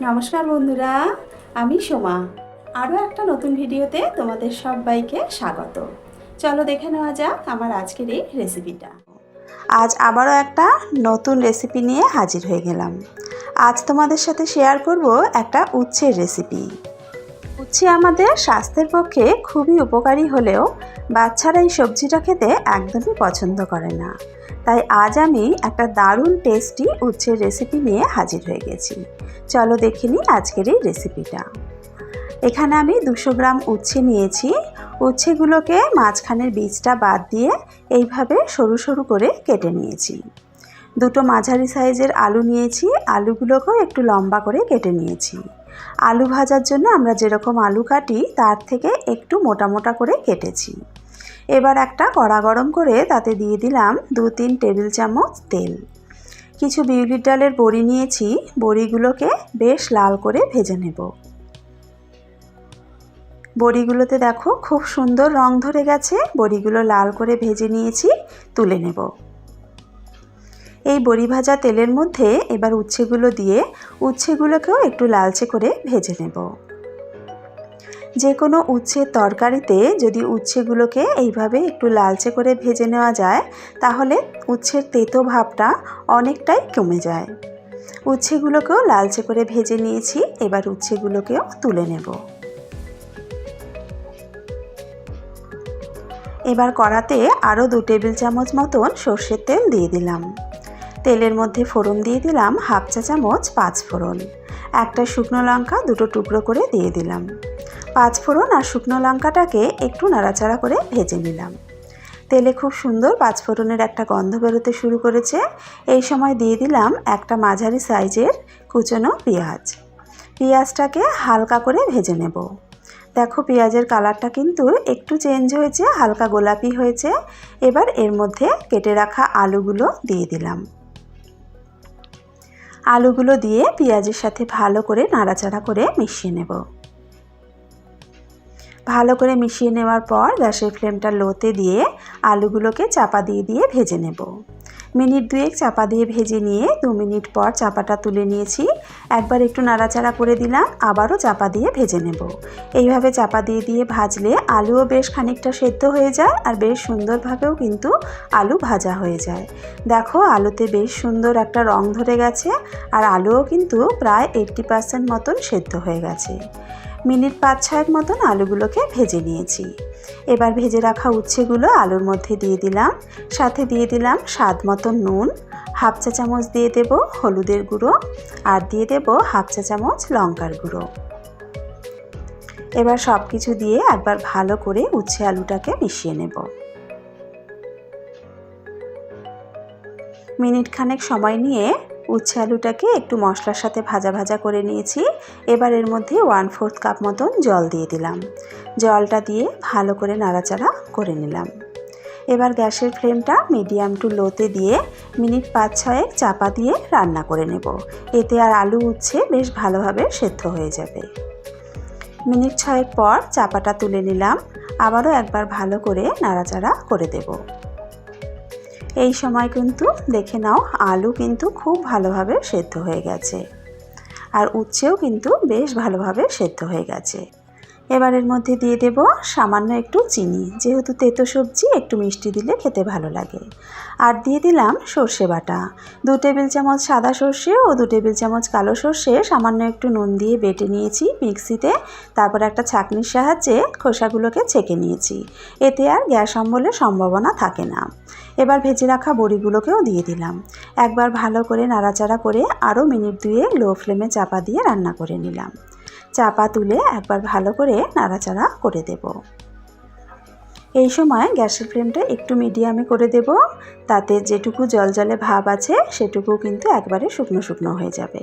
নমস্কার বন্ধুরা, আমি সোমা। আরও একটা নতুন ভিডিওতে তোমাদের সবাইকে স্বাগত। চলো দেখে নেওয়া যাক আমার আজকের এই রেসিপিটা। আজ আবারও একটা নতুন রেসিপি নিয়ে হাজির হয়ে গেলাম। আজ তোমাদের সাথে শেয়ার করব একটা উচ্ছের রেসিপি। উচ্ছে আমাদের স্বাস্থ্যের পক্ষে খুবই উপকারী হলেও বাচ্চারা এই সবজিটা খেতে একদমই পছন্দ করে না। তাই আজ আমি একটা দারুণ টেস্টি উচ্ছের রেসিপি নিয়ে হাজির হয়ে গেছি। চলো দেখে নিই আজকের এই রেসিপিটা। এখানে আমি 200 গ্রাম উচ্ছে নিয়েছি। উচ্ছেগুলোকে মাঝখানের বীজটা বাদ দিয়ে এইভাবে সরু সরু করে কেটে নিয়েছি। দুটো মাঝারি সাইজের আলু নিয়েছি, আলুগুলোকেও একটু লম্বা করে কেটে নিয়েছি। আলু ভাজার জন্য আমরা যেরকম আলু কাটি তার থেকে একটু মোটা মোটা করে কেটেছি। এবার একটা কড়া গরম করে তাতে দিয়ে দিলাম 2-3 টেবিল চামচ তেল। কিছু বিউলির ডালের বড়ি নিয়েছি, বড়িগুলোকে বেশ লাল করে ভেজে নেব। বড়িগুলোতে দেখো খুব সুন্দর রং ধরে গেছে। বড়িগুলো লাল করে ভেজে নিয়েছি, তুলে নেব। এই বড়ি ভাজা তেলের মধ্যে এবার উচ্ছেগুলো দিয়ে উচ্ছেগুলোকেও একটু লালচে করে ভেজে নেব। যে কোনো উচ্ছের তরকারিতে যদি উচ্ছেগুলোকে এইভাবে একটু লালচে করে ভেজে নেওয়া যায় তাহলে উচ্ছের তেতো ভাবটা অনেকটাই কমে যায়। উচ্ছেগুলোকেও লালচে করে ভেজে নিয়েছি, এবার উচ্ছেগুলোকেও তুলে নেব। এবার কড়াতে আরও 2 টেবিল চামচ মতন সর্ষের তেল দিয়ে দিলাম। তেলের মধ্যে ফোড়ন দিয়ে দিলাম হাফ চা চামচ 5 ফোড়ন। একটা শুকনো লঙ্কা দুটো টুকরো করে দিয়ে দিলাম। 5 ফোড়ন আর শুকনো লঙ্কাটাকে একটু নাড়াচাড়া করে ভেজে নিলাম। তেলে খুব সুন্দর 5 ফোড়নের একটা গন্ধ বেরোতে শুরু করেছে। এই সময় দিয়ে দিলাম একটা মাঝারি সাইজের কুচনো পেঁয়াজ। পেঁয়াজটাকে হালকা করে ভেজে নেব। দেখো পেঁয়াজের কালারটা কিন্তু একটু চেঞ্জ হয়েছে, হালকা গোলাপি হয়েছে। এবার এর মধ্যে কেটে রাখা আলুগুলো দিয়ে দিলাম। আলুগুলো দিয়ে পেঁয়াজের সাথে ভালো করে নাড়াচাড়া করে মিশিয়ে নেব। ভালো করে মিশিয়ে নেওয়ার পর গ্যাসের ফ্লেমটা লোতে দিয়ে আলুগুলোকে চাপা দিয়ে দিয়ে ভেজে নেব। মিনিট 2 চাপা দিয়ে ভেজে নিয়ে 2 মিনিট পর চাপাটা তুলে নিয়েছি। একবার একটু নাড়াচাড়া করে দিলাম, আবারও চাপা দিয়ে ভেজে নেব। এইভাবে চাপা দিয়ে দিয়ে ভাজলে আলুও বেশ খানিকটা সেদ্ধ হয়ে যায় আর বেশ সুন্দরভাবেও কিন্তু আলু ভাজা হয়ে যায়। দেখো আলুতে বেশ সুন্দর একটা রং ধরে গেছে আর আলুও কিন্তু প্রায় 80% মতন সেদ্ধ হয়ে গেছে। মিনিট 5-6 মতন আলুগুলোকে ভেজে নিয়েছি। এবার ভেজে রাখা উচ্ছেগুলো আলুর মধ্যে দিয়ে দিলাম। সাথে দিয়ে দিলাম স্বাদ মতো নুন, হাফ চা চামচ দিয়ে দেব হলুদের গুঁড়ো আর দিয়ে দেব হাফ চা চামচ লঙ্কার গুঁড়ো। এবার সব কিছু দিয়ে একবার ভালো করে উচ্ছে আলুটাকে মিশিয়ে নেব। মিনিট খানেক সময় নিয়ে উচ্ছে আলুটাকে একটু মশলার সাথে ভাজা ভাজা করে নিয়েছি। এবার এর মধ্যে 1/4 কাপ মতন জল দিয়ে দিলাম। জলটা দিয়ে ভালো করে নাড়াচাড়া করে নিলাম। এবার গ্যাসের ফ্লেমটা মিডিয়াম টু লোতে দিয়ে মিনিট 5-6 চাপা দিয়ে রান্না করে নেব। এতে আর আলু উচ্ছে বেশ ভালোভাবে সেদ্ধ হয়ে যাবে। মিনিট 6 পর চাপাটা তুলে নিলাম। আবারও একবার ভালো করে নাড়াচাড়া করে দেব। এই সময় কিন্তু দেখে নাও আলু কিন্তু খুব ভালোভাবে সেদ্ধ হয়ে গেছে আর উচ্ছেও কিন্তু বেশ ভালোভাবে সেদ্ধ হয়ে গেছে। এবার এর মধ্যে দিয়ে দেব সামান্য একটু চিনি, যেহেতু তেতো সবজি একটু মিষ্টি দিলে খেতে ভালো লাগে। আর দিয়ে দিলাম সর্ষে বাটা। 2 টেবিল চামচ সাদা সর্ষে ও 2 টেবিল চামচ কালো সর্ষে সামান্য একটু নুন দিয়ে বেটে নিয়েছি মিক্সিতে। তারপর একটা ছাঁকনির সাহায্যে খোসাগুলোকে ছেঁকে নিয়েছি। এতে আর গ্যাস অম্বলের সম্ভাবনা থাকে না। এবার ভেজে রাখা বড়িগুলোকেও দিয়ে দিলাম। একবার ভালো করে নাড়াচাড়া করে আরও মিনিট 2 লো ফ্লেমে চাপা দিয়ে রান্না করে নিলাম। চাপা তুলে একবার ভালো করে নাড়াচাড়া করে দেব। এই সময় গ্যাসের ফ্লেমটা একটু মিডিয়ামে করে দেব, তাতে যেটুকু জলজলে ভাব আছে সেটুকু কিন্তু একবারে শুকনো শুকনো হয়ে যাবে।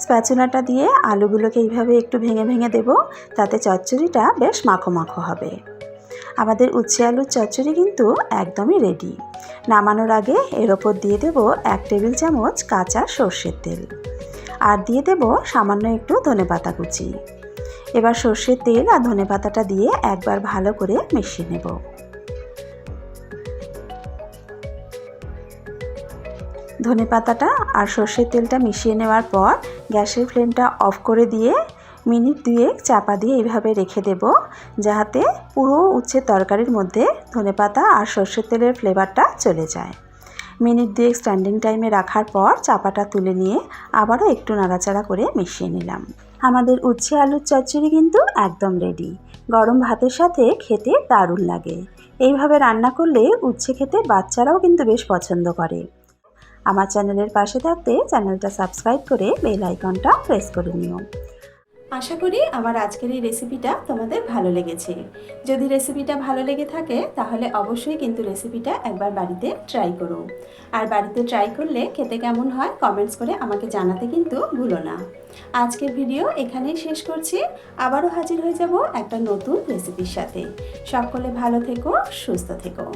স্প্যাচুলাটা দিয়ে আলুগুলোকে এইভাবে একটু ভেঙে ভেঙে দেব, তাতে চচ্চড়িটা বেশ মাখো মাখো হবে। আমাদের উচ্ছে আলুর চচ্চড়ি কিন্তু একদমই রেডি। নামানোর আগে এর ওপর দিয়ে দেব 1 টেবিল চামচ কাঁচা সর্ষের তেল আর দিয়ে দেব সামান্য একটু ধনেপাতা কুচি। এবার সর্ষের তেল আর ধনেপাতাটা দিয়ে একবার ভালো করে মিশিয়ে নেব। ধনেপাতাটা আর সর্ষের তেলটা মিশিয়ে নেওয়ার পর গ্যাসের ফ্লেমটা অফ করে দিয়ে মিনিট 2 চাপা দিয়ে এইভাবে রেখে দেব, যাতে পুরো উচ্ছের তরকারির মধ্যে ধনেপাতা আর সর্ষের তেলের ফ্লেভারটা চলে যায়। মিনিট 2 স্ট্যান্ডিং টাইমে রাখার পর চাপাটা তুলে নিয়ে আবারও একটু নাড়াচাড়া করে মিশিয়ে নিলাম। আমাদের উচ্ছে আলুর চচ্চড়ি কিন্তু একদম রেডি। গরম ভাতের সাথে খেতে দারুণ লাগে। এইভাবে রান্না করলে উচ্ছে খেতে বাচ্চারাও কিন্তু বেশ পছন্দ করে। আমার চ্যানেলের পাশে থাকতে চ্যানেলটা সাবস্ক্রাইব করে বেল আইকনটা প্রেস করে নিও। আশা করি আমার আজকের এই রেসিপিটা তোমাদের ভালো লেগেছে। যদি রেসিপিটা ভালো লেগে থাকে তাহলে অবশ্যই কিন্তু রেসিপিটা একবার বাড়িতে ট্রাই করো। আর বাড়িতে ট্রাই করলে খেতে কেমন হয় কমেন্টস করে আমাকে জানাতে কিন্তু ভুলো না। আজকের ভিডিও এখানেই শেষ করছি। আবারও হাজির হয়ে যাব একটা নতুন রেসিপির সাথে। সকলে ভালো থেকো, সুস্থ থেকো।